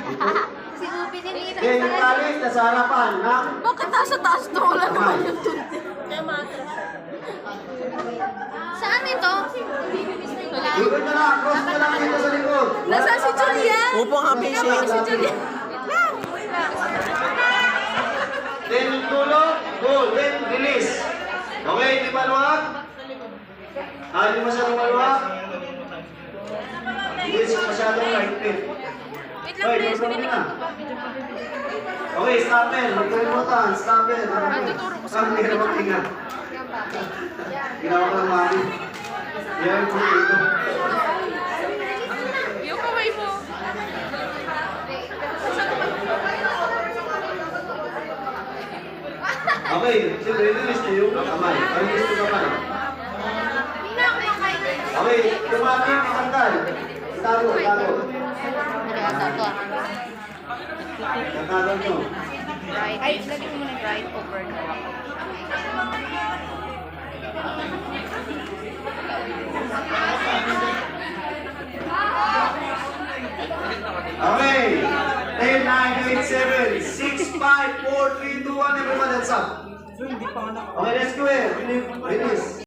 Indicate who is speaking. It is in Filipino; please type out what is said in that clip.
Speaker 1: Si Upi ni Nina.
Speaker 2: Okay, yung talis, nasa harapan, ha?
Speaker 3: Bakit nasa taas to? Wala naman yung tunti.
Speaker 1: Saan ito?
Speaker 2: Ikot na lang, cross na lang dito sa likod.
Speaker 3: Nasaan si Julian?
Speaker 4: Upo nga, Pishi.
Speaker 3: Si Julian.
Speaker 2: Then tulog, go, then release. Okay, di maluwag? Di masyadong maluwag? Hindi masyadong lightweight.
Speaker 3: Wait lang, please. Pinili ko.
Speaker 2: Okay, stopper. Huwag kalimutan. Stopper.
Speaker 3: tuturo ko sa
Speaker 2: Saan hindi ka magtinga? Ginawa ko ng mami. Yan po ito.
Speaker 3: Yung kamay mo.
Speaker 2: Okay, siyempre, release niyo yung kamay. Release yung kamay. Okay, yung mami, itanggal. Itago, itago. Tatago nyo.
Speaker 1: Right. Ay, lagyan mo ng right over.
Speaker 2: Okay. 10, 9, 8, 7, 6, 5, 4, 3, 2, 1. Everyone, that's up. Okay, let's go. Release.